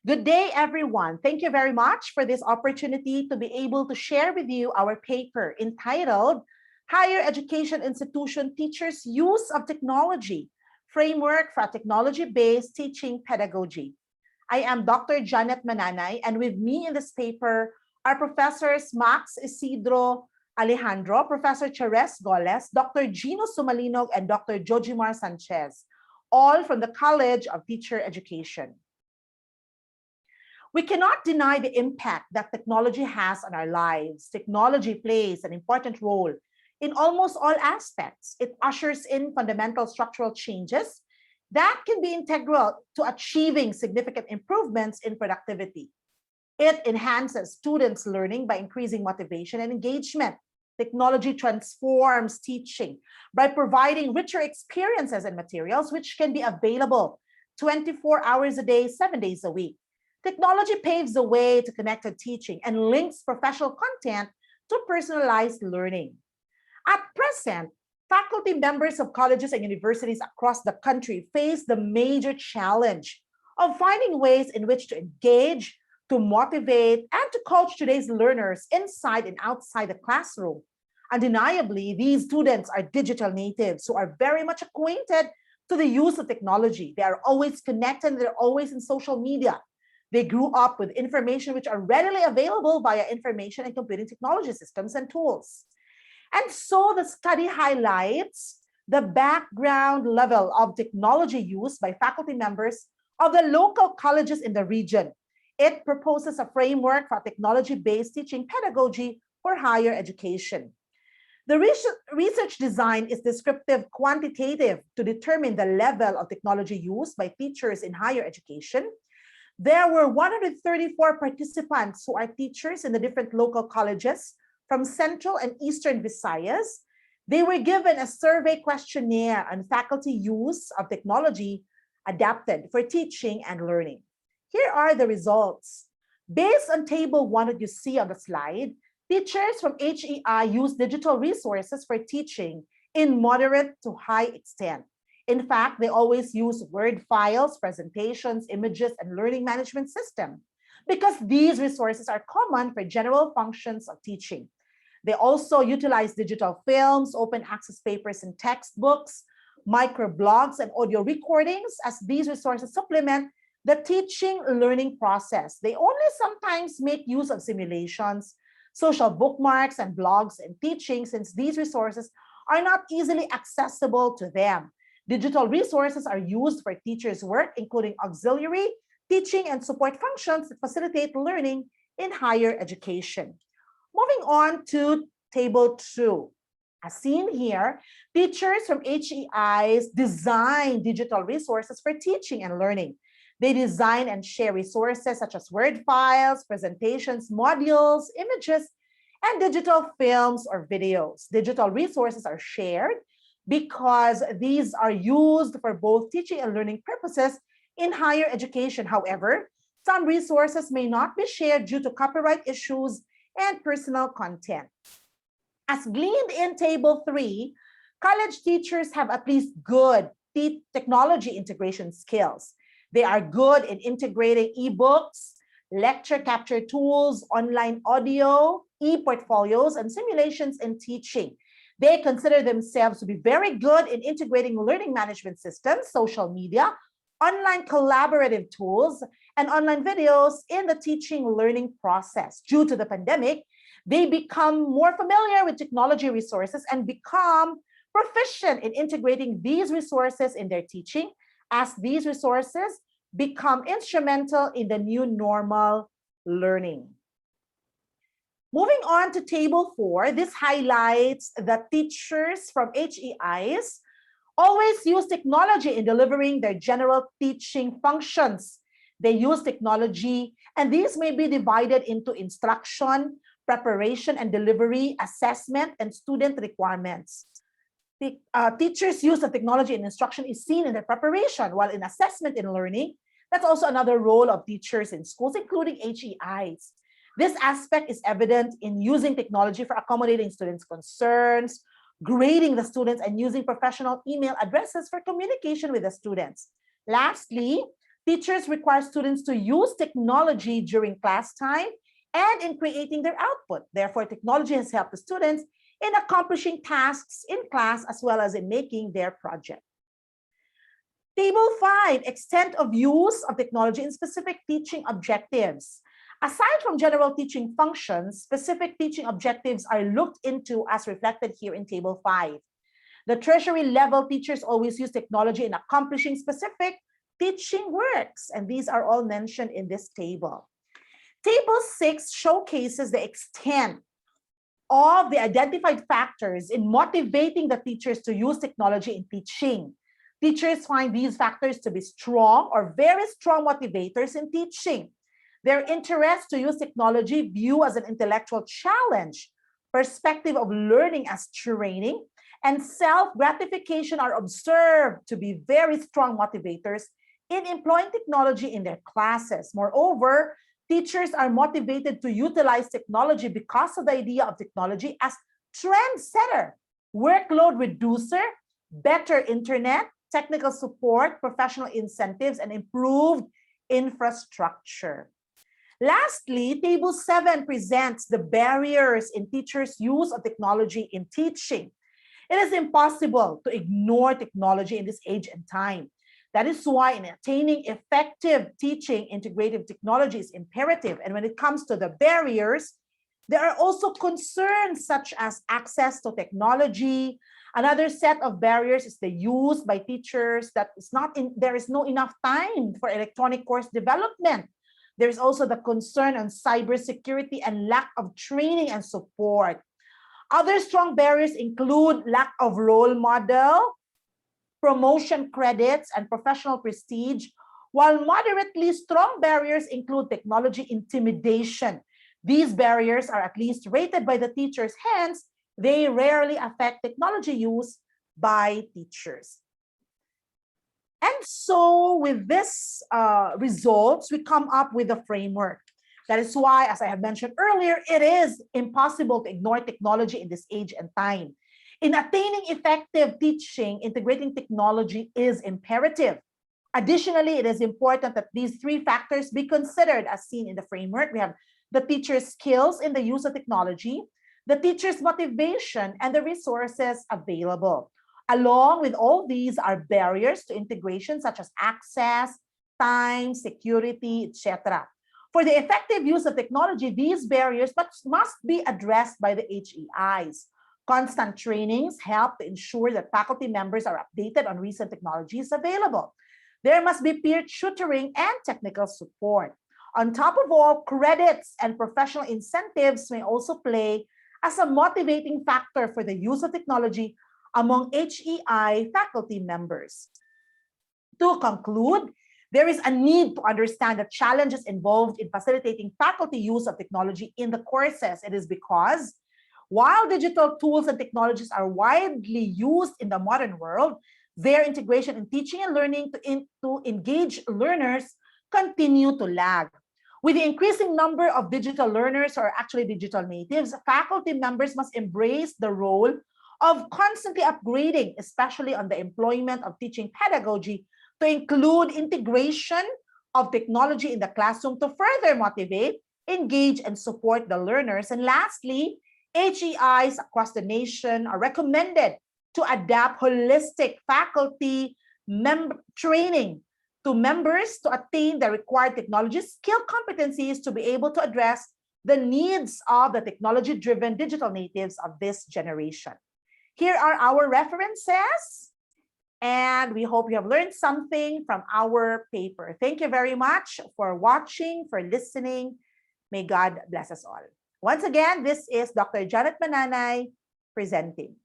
Good day, everyone. Thank you very much for this opportunity to be able to share with you our paper entitled Higher Education Institution Teachers' Use of Technology, Framework for Technology-Based Teaching Pedagogy. I am Dr. Janet Mananay, and with me in this paper are Professors Max Isidro Alejandro, Professor Cheres Goles, Dr. Gino Sumalinog, and Dr. Jojimar Sanchez, all from the College of Teacher Education. We cannot deny the impact that technology has on our lives. Technology plays an important role in almost all aspects. It ushers in fundamental structural changes that can be integral to achieving significant improvements in productivity. It enhances students' learning by increasing motivation and engagement. Technology transforms teaching by providing richer experiences and materials which can be available 24 hours a day, 7 days a week. Technology paves the way to connected teaching and links professional content to personalized learning. At present, faculty members of colleges and universities across the country face the major challenge of finding ways in which to engage, to motivate, and to coach today's learners inside and outside the classroom. Undeniably, these students are digital natives who are very much acquainted to the use of technology. They are always connected, they're always in social media. They grew up with information which are readily available via information and computing technology systems and tools. And so the study highlights the background level of technology use by faculty members of the local colleges in the region. It proposes a framework for technology-based teaching pedagogy for higher education. The research design is descriptive quantitative to determine the level of technology used by teachers in higher education. There were 134 participants who are teachers in the different local colleges from Central and Eastern Visayas. They were given a survey questionnaire on faculty use of technology adapted for teaching and learning. Here are the results. Based on table 1 that you see on the slide, teachers from HEI use digital resources for teaching in moderate to high extent. In fact, they always use Word files, presentations, images, and learning management system because these resources are common for general functions of teaching. They also utilize digital films, open access papers and textbooks, microblogs, and audio recordings as these resources supplement the teaching learning process. They only sometimes make use of simulations, social bookmarks, and blogs in teaching since these resources are not easily accessible to them. Digital resources are used for teachers' work, including auxiliary, teaching, and support functions that facilitate learning in higher education. Moving on to table 2. As seen here, teachers from HEIs design digital resources for teaching and learning. They design and share resources such as Word files, presentations, modules, images, and digital films or videos. Digital resources are shared because these are used for both teaching and learning purposes in higher education. However, some resources may not be shared due to copyright issues and personal content. As gleaned in table 3, college teachers have at least good technology integration skills. They are good in integrating ebooks, lecture capture tools, online audio, e-portfolios, and simulations in teaching. They consider themselves to be very good in integrating learning management systems, social media, online collaborative tools, and online videos in the teaching learning process. Due to the pandemic, they become more familiar with technology resources and become proficient in integrating these resources in their teaching as these resources become instrumental in the new normal learning. Moving on to table 4, this highlights that teachers from HEIs always use technology in delivering their general teaching functions. They use technology, and these may be divided into instruction, preparation and delivery, assessment, and student requirements. The teachers' use of technology in instruction is seen in their preparation, while in assessment and learning, that's also another role of teachers in schools, including HEIs. This aspect is evident in using technology for accommodating students' concerns, grading the students, and using professional email addresses for communication with the students. Lastly, Teachers require students to use technology during class time and in creating their output. Therefore, technology has helped the students in accomplishing tasks in class as well as in making their project. Table 5, extent of use of technology in specific teaching objectives. Aside from general teaching functions, specific teaching objectives are looked into as reflected here in Table 5. The tertiary level teachers always use technology in accomplishing specific teaching works, and these are all mentioned in this table. Table 6 showcases the extent of the identified factors in motivating the teachers to use technology in teaching. Teachers find these factors to be strong or very strong motivators in teaching. Their interest to use technology view as an intellectual challenge, perspective of learning as training, and self-gratification are observed to be very strong motivators in employing technology in their classes. Moreover, teachers are motivated to utilize technology because of the idea of technology as trendsetter, workload reducer, better internet, technical support, professional incentives, and improved infrastructure. Lastly, Table 7 presents the barriers in teachers' use of technology in teaching. It is impossible to ignore technology in this age and time. That is why in attaining effective teaching, integrative technology is imperative. And when it comes to the barriers, there are also concerns such as access to technology. Another set of barriers is the use by teachers that there is no enough time for electronic course development. There is also the concern on cybersecurity and lack of training and support. Other strong barriers include lack of role model, promotion credits, and professional prestige, while moderately strong barriers include technology intimidation. These barriers are at least rated by the teachers, hence, they rarely affect technology use by teachers. And so with this results, we come up with a framework. That is why, as I have mentioned earlier, it is impossible to ignore technology in this age and time. In attaining effective teaching, integrating technology is imperative. Additionally, it is important that these three factors be considered as seen in the framework. We have the teacher's skills in the use of technology, the teacher's motivation, and the resources available. Along with all these are barriers to integration such as access, time, security, etc. For the effective use of technology, these barriers must be addressed by the HEIs. Constant trainings help to ensure that faculty members are updated on recent technologies available. There must be peer tutoring and technical support. On top of all, credits and professional incentives may also play as a motivating factor for the use of technology among HEI faculty members. To conclude, there is a need to understand the challenges involved in facilitating faculty use of technology in the courses. It is because while digital tools and technologies are widely used in the modern world, their integration in teaching and learning to engage learners continue to lag. With the increasing number of digital learners, or actually digital natives, faculty members must embrace the role of constantly upgrading, especially on the employment of teaching pedagogy, to include integration of technology in the classroom to further motivate, engage, and support the learners. And lastly, HEIs across the nation are recommended to adapt holistic faculty training to members to attain the required technology skill competencies to be able to address the needs of the technology-driven digital natives of this generation. Here are our references, and we hope you have learned something from our paper. Thank you very much for watching, for listening. May God bless us all. Once again, this is Dr. Janet Mananay presenting.